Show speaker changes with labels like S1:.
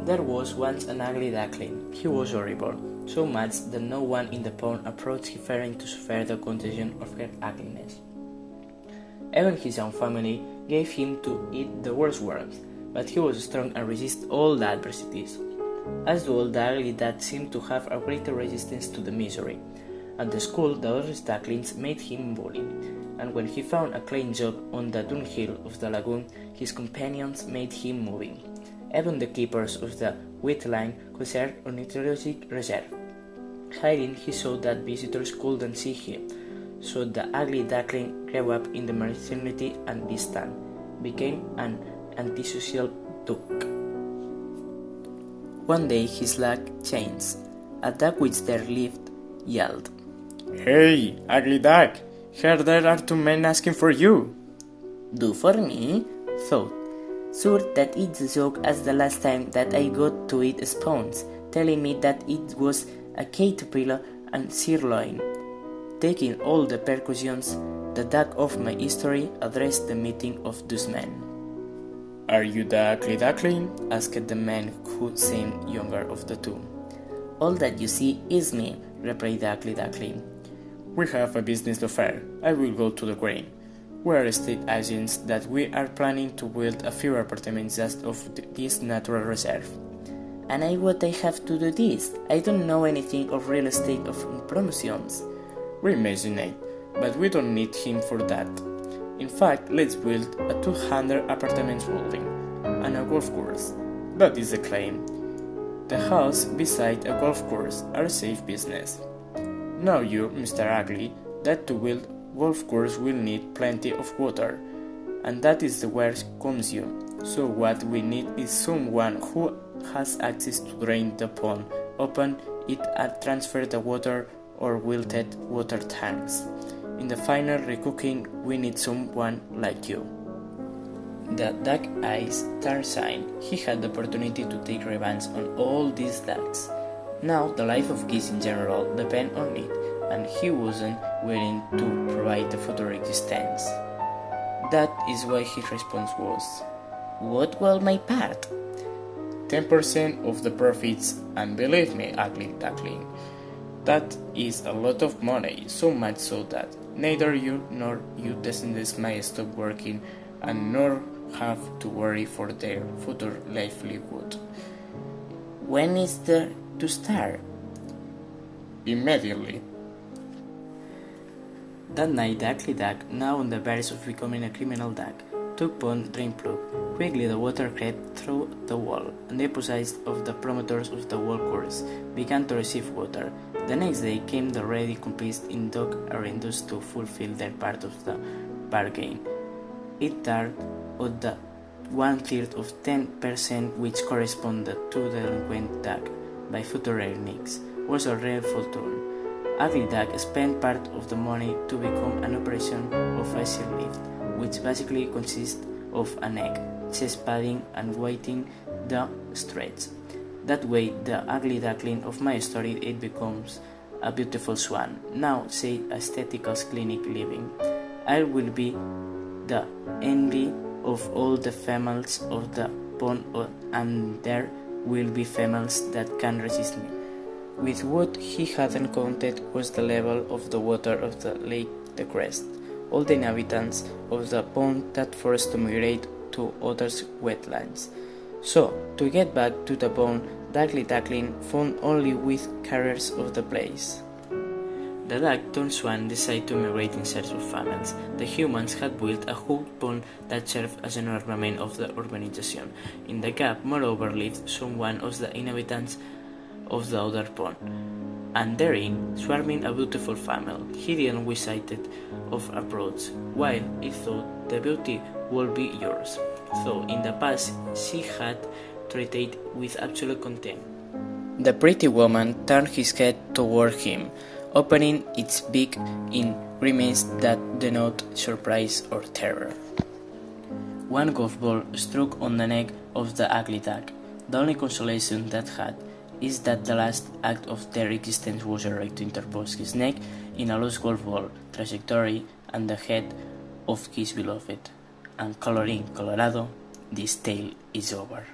S1: There was once an ugly duckling. He was horrible, so much that no one in the pond approached him fearing to suffer the contagion of her ugliness. Even his own family gave him to eat the worst worms, but he was strong and resisted all the adversities. As do all the ugly ducks seemed to have a greater resistance to the misery. At the school, the other ducklings made him bullied, and when he found a clean job on the dunghill of the lagoon, his companions made him moving. Even the keepers of the wetland considered ornithologic reserve. Hiding, he saw that visitors couldn't see him, so the ugly duckling grew up in the maternity and distant, became an antisocial duck. One day his luck changed. A duck which there lived yelled,
S2: "Hey, ugly duck! Here there are two men asking for you!"
S1: "Do for me?" thought. "Sure that it's a joke as the last time that I got to eat sponge, telling me that it was a caterpillar and sirloin." Taking all the precautions, the duck of my history addressed the meeting of those men.
S2: "Are you the ugly duckling?"
S1: asked the man who seemed younger of the two. "All that you see is me," replied the ugly duckling.
S2: "We have a business affair. I will go to the grain. We are estate agents that we are planning to build a few apartments just off this natural reserve."
S1: "And what I have to do this? I don't know anything of real estate or promotions."
S2: "We imaginate, but we don't need him for that. In fact, let's build a 200 apartments building and a golf course. That is the claim. The house beside a golf course are a safe business. Now you, Mr. Ugly, that to build golf course will need plenty of water, and that is the where comes you. So what we need is someone who has access to drain the pond, open it and transfer the water or wilted water tanks. In the final recooking, we need someone like you."
S1: The duck eyes turned shine. He had the opportunity to take revenge on all these ducks. Now the life of geese in general depended on it, and he wasn't willing to provide the future existence. That is why his response was, "What will my part?"
S2: 10% of the profits, and believe me, ugly duckling, that is a lot of money, so much so that neither you nor your descendants may stop working and nor have to worry for their future livelihood."
S1: "When is there to start?"
S2: "Immediately."
S1: That night the ugly duck, now on the verge of becoming a criminal duck, took pond drain plug. Quickly the water crept through the wall, and the opposites of the promoters of the golf course began to receive water. The next day came the ready compete in duck arenas to fulfill their part of the bargain. It turned out that 1/3 of 10%, which corresponded to the delinquent duck by future earnings, was already fortune. Ugly duck spent part of the money to become an operation of facial lift, which basically consists of a neck, chest padding, and weighting the stretch. That way, the ugly duckling of my story it becomes a beautiful swan. Now, say aestheticals clinic living. I will be the envy of all the females of the pond, and there will be females that can resist me. With what he hadn't counted was the level of the water of the lake, the crest. All the inhabitants of the pond that forced to migrate to other wetlands. So, to get back to the pond, the ugly duckling found only with carriers of the place. The duck-turned swan decided to migrate in search of famines. The humans had built a whole pond that served as an ornament of the urbanization. In the gap, moreover, lived someone of the inhabitants of the other pond, and therein, swarming a beautiful family. He didn't wish sighted of approach, while he thought the beauty would be yours, though in the past she had treated with absolute contempt. The pretty woman turned his head toward him, opening its beak in grimace that denote surprise or terror. One golf ball struck on the neck of the ugly duck. The only consolation that had is that the last act of their existence was a right to interpose his neck in a lost golf ball trajectory and the head of his beloved. And coloring Colorado, this tale is over.